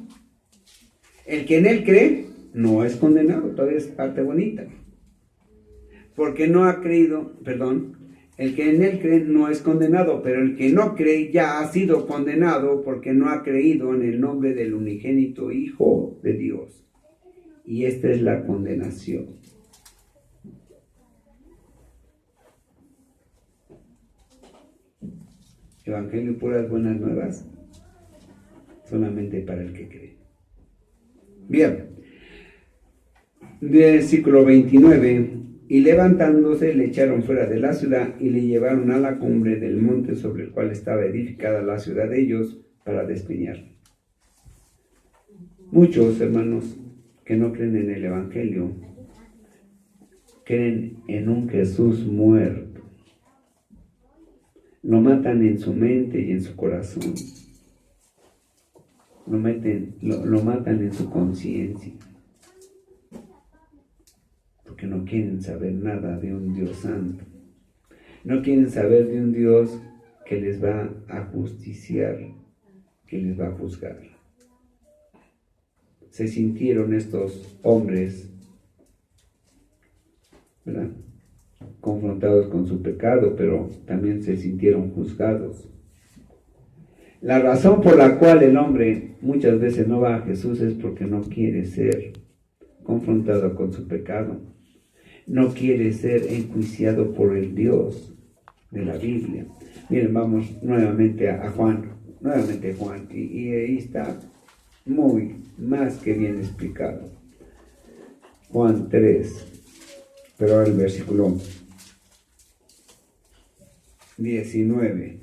El que en él cree no es condenado, todavía es parte bonita. porque no ha creído, el que en él cree no es condenado, pero el que no cree ya ha sido condenado porque no ha creído en el nombre del unigénito Hijo de Dios. Y esta es la condenación. Evangelio puras buenas nuevas, solamente para el que cree. Bien, versículo 29. Y levantándose le echaron fuera de la ciudad y le llevaron a la cumbre del monte sobre el cual estaba edificada la ciudad de ellos para despeñarla. Muchos hermanos que no creen en el Evangelio creen en un Jesús muerto. Lo matan en su mente y en su corazón. Lo matan en su conciencia. Porque no quieren saber nada de un Dios santo. No quieren saber de un Dios que les va a justiciar, que les va a juzgar. Se sintieron estos hombres, ¿verdad?, confrontados con su pecado, pero también se sintieron juzgados. La razón por la cual el hombre muchas veces no va a Jesús es porque no quiere ser confrontado con su pecado. No quiere ser enjuiciado por el Dios de la Biblia. Miren, vamos nuevamente a Juan. Nuevamente Juan. Y ahí está muy más que bien explicado. Juan 3. Pero ahora el versículo 19.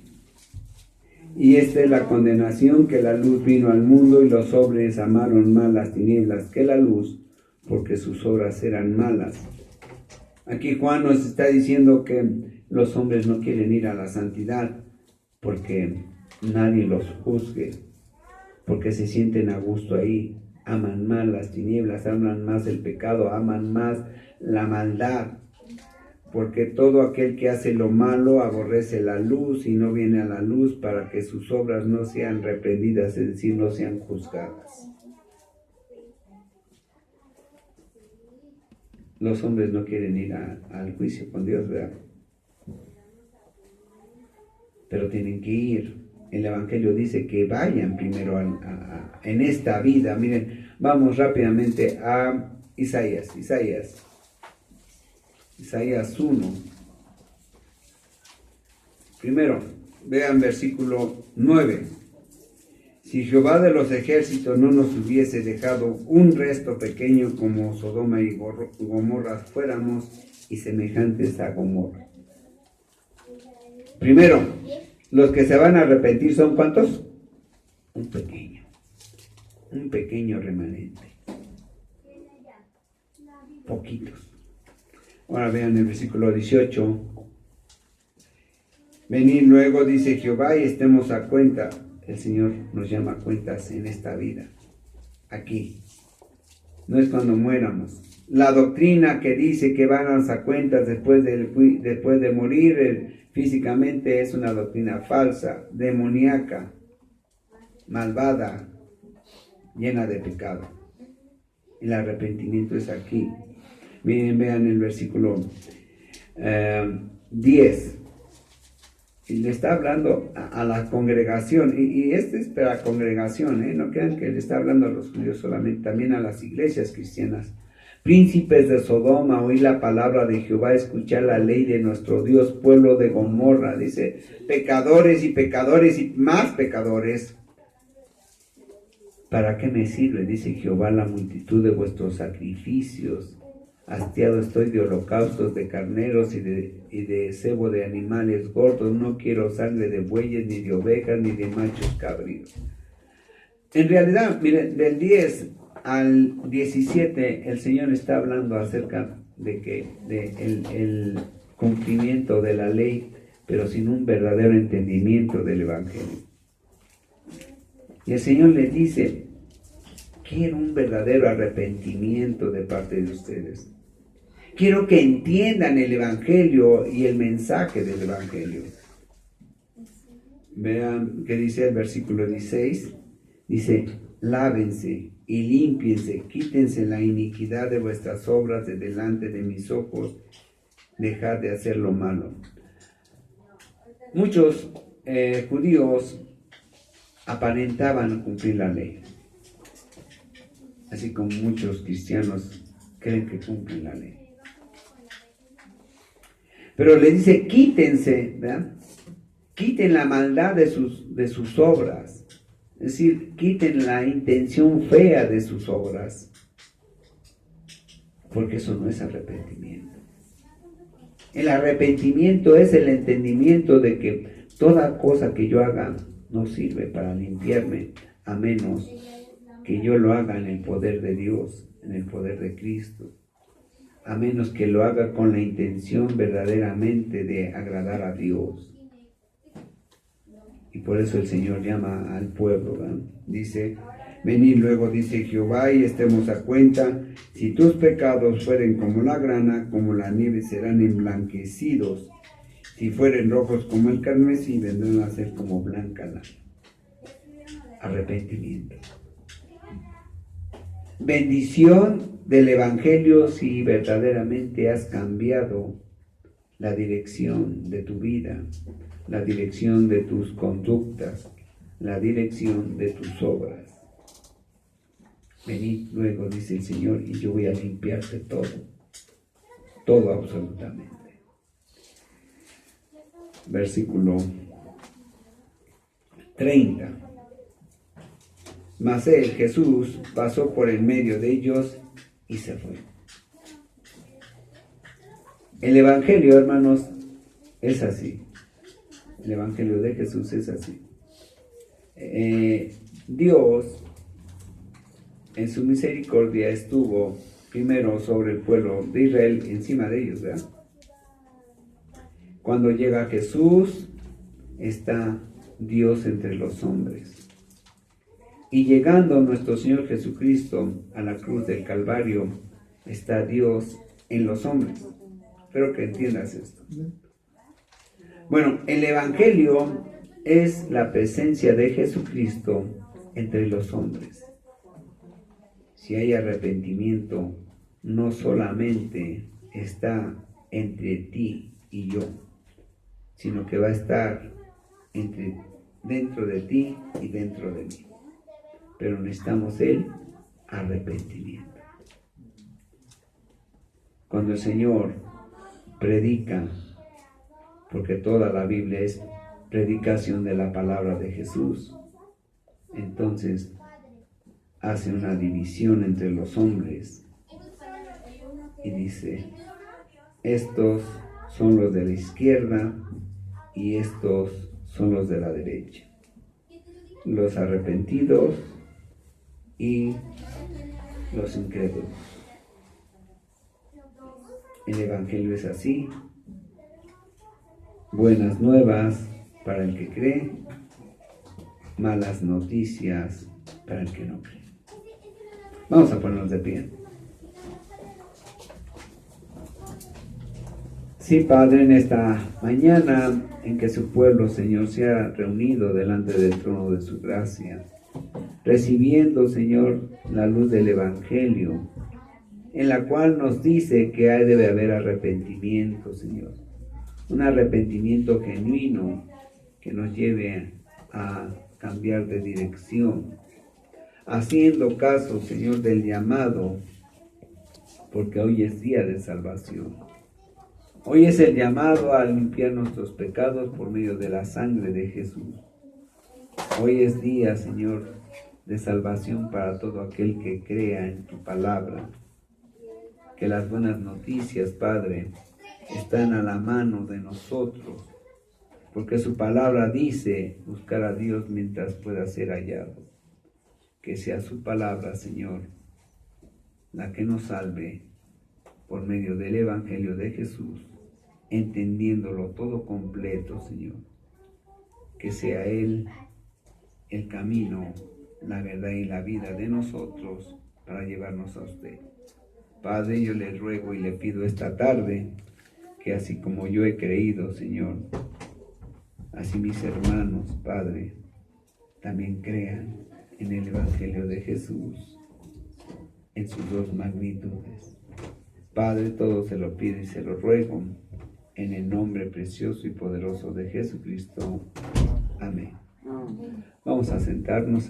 Y esta es la condenación, que la luz vino al mundo y los hombres amaron más las tinieblas que la luz, porque sus obras eran malas. Aquí Juan nos está diciendo que los hombres no quieren ir a la santidad porque nadie los juzgue, porque se sienten a gusto ahí, aman más las tinieblas, aman más el pecado, aman más la maldad, porque todo aquel que hace lo malo aborrece la luz y no viene a la luz para que sus obras no sean reprendidas, es decir, no sean juzgadas. Los hombres no quieren ir al juicio con Dios, ¿verdad? Pero tienen que ir. El Evangelio dice que vayan primero en esta vida. Miren, vamos rápidamente a Isaías 1. Primero, vean versículo 9. Si Jehová de los ejércitos no nos hubiese dejado un resto pequeño como Sodoma y Gomorra, fuéramos y semejantes a Gomorra. Primero, los que se van a arrepentir son ¿cuántos? Un pequeño remanente. Poquitos. Ahora vean el versículo 18. Venid luego, dice Jehová, y estemos a cuenta. El Señor nos llama a cuentas en esta vida, aquí. No es cuando muéramos. La doctrina que dice que van a cuentas después de morir físicamente es una doctrina falsa, demoníaca, malvada, llena de pecado. El arrepentimiento es aquí. Miren, vean el versículo 10. Y le está hablando a la congregación, y este es para la congregación, no crean que le está hablando a los judíos solamente, también a las iglesias cristianas. Príncipes de Sodoma, oí la palabra de Jehová, escuchad la ley de nuestro Dios, pueblo de Gomorra. Dice, pecadores y más pecadores. ¿Para qué me sirve? Dice Jehová, la multitud de vuestros sacrificios. Hastiado estoy de holocaustos, de carneros y de cebo de animales gordos. No quiero sangre de bueyes, ni de ovejas, ni de machos cabríos. En realidad, miren, del 10 al 17, el Señor está hablando acerca de el cumplimiento de la ley, pero sin un verdadero entendimiento del Evangelio. Y el Señor les dice, quiero un verdadero arrepentimiento de parte de ustedes. Quiero que entiendan el Evangelio y el mensaje del Evangelio. Vean qué dice el versículo 16. Dice, lávense y límpiense, quítense la iniquidad de vuestras obras de delante de mis ojos, dejar de hacer lo malo. Muchos judíos aparentaban cumplir la ley, así como muchos cristianos creen que cumplen la ley. Pero le dice, quítense, ¿verdad? Quiten la maldad de sus obras. Es decir, quiten la intención fea de sus obras. Porque eso no es arrepentimiento. El arrepentimiento es el entendimiento de que toda cosa que yo haga no sirve para limpiarme, a menos que yo lo haga en el poder de Dios, en el poder de Cristo. A menos que lo haga con la intención verdaderamente de agradar a Dios. Y por eso el Señor llama al pueblo, ¿verdad? Dice, venid luego, dice Jehová, y estemos a cuenta, si tus pecados fueren como la grana, como la nieve serán emblanquecidos, si fueren rojos como el carmesí, vendrán a ser como blanca lana. Arrepentimiento. Bendición del Evangelio si verdaderamente has cambiado la dirección de tu vida, la dirección de tus conductas, la dirección de tus obras. Venid luego, dice el Señor, y yo voy a limpiarte todo absolutamente. Versículo 30. Mas él, Jesús, pasó por en medio de ellos y se fue. El Evangelio, hermanos, es así. El Evangelio de Jesús es así. Dios, en su misericordia, estuvo primero sobre el pueblo de Israel, encima de ellos, ¿verdad? Cuando llega Jesús, está Dios entre los hombres. Y llegando nuestro Señor Jesucristo a la cruz del Calvario, está Dios en los hombres. Espero que entiendas esto. Bueno, el Evangelio es la presencia de Jesucristo entre los hombres. Si hay arrepentimiento, no solamente está entre ti y yo, sino que va a estar dentro de ti y dentro de mí. Pero necesitamos el arrepentimiento. Cuando el Señor predica, porque toda la Biblia es predicación de la palabra de Jesús, entonces hace una división entre los hombres y dice, estos son los de la izquierda y estos son los de la derecha, los arrepentidos y los incrédulos. El Evangelio es así. Buenas nuevas para el que cree, malas noticias para el que no cree. Vamos a ponernos de pie. Sí, Padre, en esta mañana en que su pueblo, Señor, se ha reunido delante del trono de su gracia, recibiendo, Señor, la luz del Evangelio, en la cual nos dice que debe haber arrepentimiento, Señor. Un arrepentimiento genuino que nos lleve a cambiar de dirección, haciendo caso, Señor, del llamado, porque hoy es día de salvación. Hoy es el llamado a limpiar nuestros pecados por medio de la sangre de Jesús. Hoy es día, Señor, de salvación para todo aquel que crea en tu palabra. Que las buenas noticias, Padre, están a la mano de nosotros, porque su palabra dice buscar a Dios mientras pueda ser hallado. Que sea su palabra, Señor, la que nos salve por medio del Evangelio de Jesús, entendiéndolo todo completo, Señor. Que sea Él el camino, la verdad y la vida de nosotros para llevarnos a usted. Padre, yo le ruego y le pido esta tarde que así como yo he creído, Señor, así mis hermanos, Padre, también crean en el Evangelio de Jesús, en sus dos magnitudes, Padre, todo se lo pido y se lo ruego, en el nombre precioso y poderoso de Jesucristo. Amén. Vamos a sentarnos en